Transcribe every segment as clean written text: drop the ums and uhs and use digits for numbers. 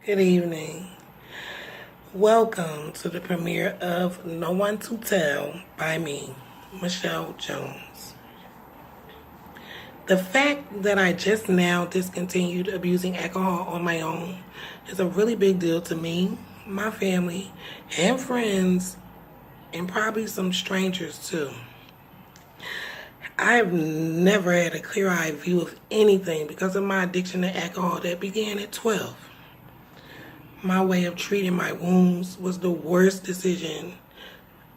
Good evening. Welcome to the premiere of No One to Tell by me, Michelle Jones. The fact that I just now discontinued abusing alcohol on my own is a really big deal to me, my family, and friends, and probably some strangers too. I've never had a clear-eyed view of anything because of my addiction to alcohol that began at 12. My way of treating my wounds was the worst decision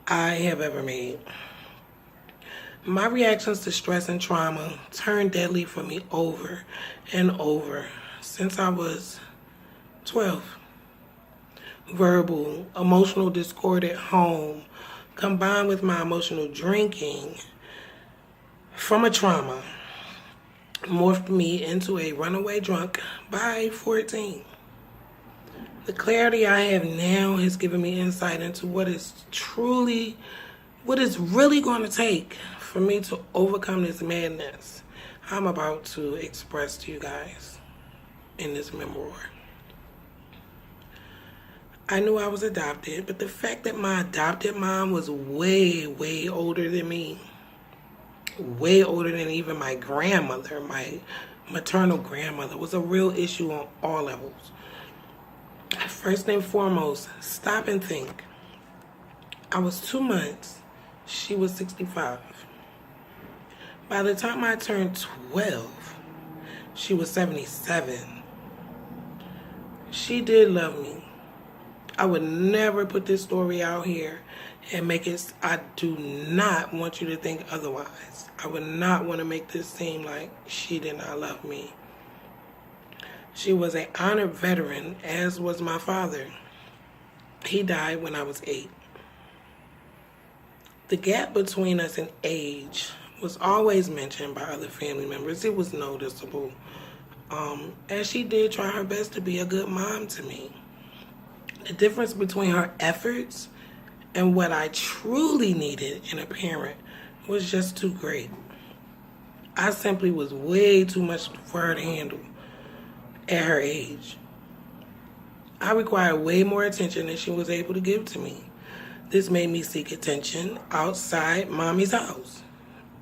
I have ever made. My reactions to stress and trauma turned deadly for me over and over since I was 12. Verbal, emotional discord at home, combined with my emotional drinking from a trauma, morphed me into a runaway drunk by 14. The clarity I have now has given me insight into what is really going to take for me to overcome this madness I'm about to express to you guys in this memoir. I knew I was adopted, but the fact that my adopted mom was way, way older than me, way older than even my grandmother, my maternal grandmother, was a real issue on all levels. First and foremost, stop and think. I was 2 months. She was 65. By the time I turned 12, she was 77. She did love me. I would never put this story out here and make it, I do not want you to think otherwise. I would not want to make this seem like she did not love me. She was an honored veteran, as was my father. He died when I was 8. The gap between us in age was always mentioned by other family members. It was noticeable, as she did try her best to be a good mom to me. The difference between her efforts and what I truly needed in a parent was just too great. I simply was way too much for her to handle at her age. I required way more attention than she was able to give to me. This made me seek attention outside mommy's house.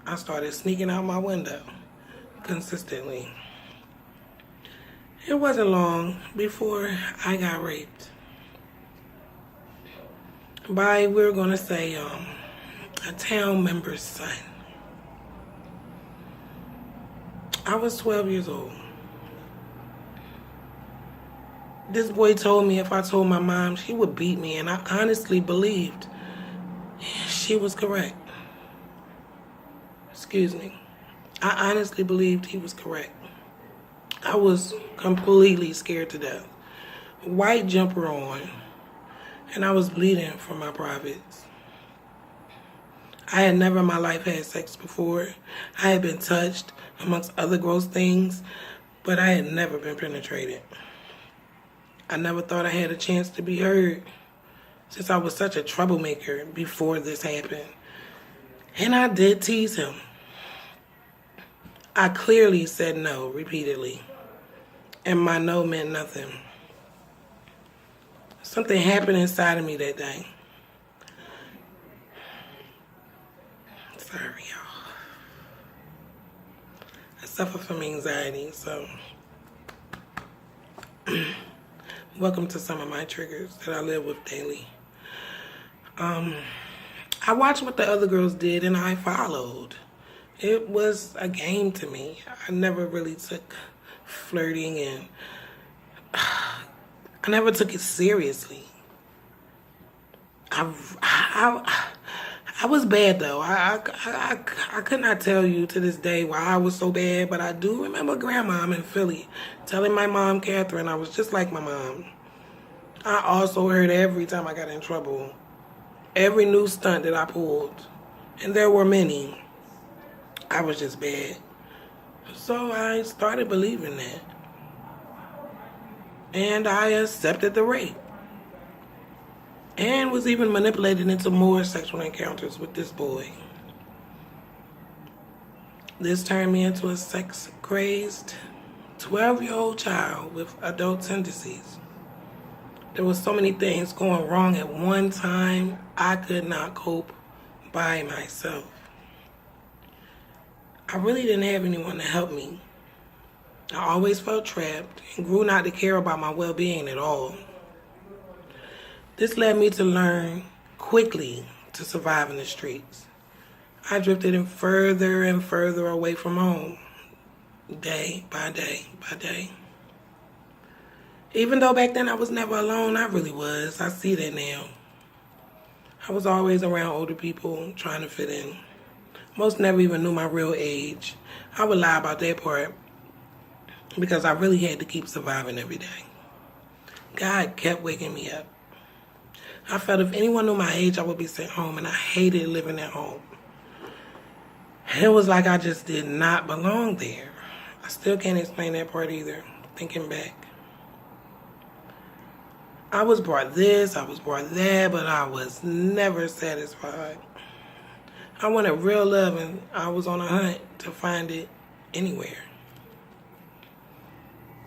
I started sneaking out my window consistently. It wasn't long before I got raped by, we're gonna say, a town member's son. I was 12 years old. This boy told me if I told my mom, she would beat me, and I honestly believed she was correct. Excuse me. I honestly believed he was correct. I was completely scared to death. White jumper on, and I was bleeding from my privates. I had never in my life had sex before. I had been touched, amongst other gross things, but I had never been penetrated. I never thought I had a chance to be heard, since I was such a troublemaker before this happened. And I did tease him. I clearly said no repeatedly, and my no meant nothing. Something happened inside of me that day. Sorry, y'all. I suffer from anxiety, so welcome to some of my triggers that I live with daily. I watched what the other girls did and I followed. It was a game to me. I never really took flirting, and I never took it seriously. I was bad though. I could not tell you to this day why I was so bad, but I do remember grandma in Philly telling my mom, Catherine, I was just like my mom. I also heard every time I got in trouble, every new stunt that I pulled, and there were many, I was just bad. So I started believing that. And I accepted the rape. And was even manipulated into more sexual encounters with this boy. This turned me into a sex-crazed 12-year-old child with adult tendencies. There was so many things going wrong at one time, I could not cope by myself. I really didn't have anyone to help me. I always felt trapped and grew not to care about my well-being at all. This led me to learn quickly to survive in the streets. I drifted in further and further away from home, day by day by day. Even though back then I was never alone, I really was. I see that now. I was always around older people trying to fit in. Most never even knew my real age. I would lie about that part because I really had to keep surviving every day. God kept waking me up. I felt if anyone knew my age, I would be sent home, and I hated living at home. It was like I just did not belong there. I still can't explain that part either, thinking back. I was brought this, I was brought that, but I was never satisfied. I wanted real love, and I was on a hunt to find it anywhere.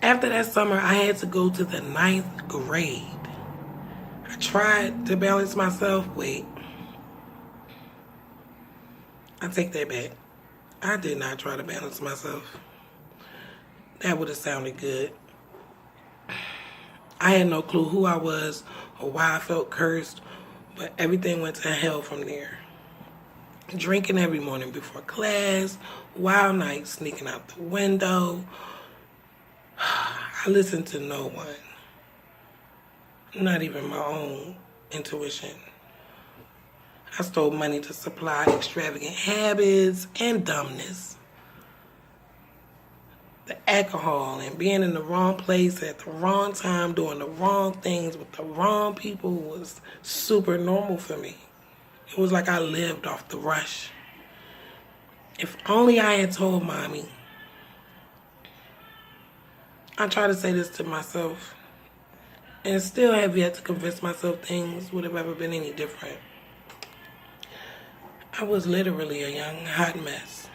After that summer, I had to go to the 9th grade. I tried to balance myself. Wait. I take that back. I did not try to balance myself. That would have sounded good. I had no clue who I was or why I felt cursed, but everything went to hell from there. Drinking every morning before class, wild nights sneaking out the window. I listened to no one, not even my own intuition. I stole money to supply extravagant habits and dumbness. The alcohol and being in the wrong place at the wrong time, doing the wrong things with the wrong people was super normal for me. It was like I lived off the rush. If only I had told mommy. I try to say this to myself and still have yet to convince myself things would have ever been any different. I was literally a young hot mess.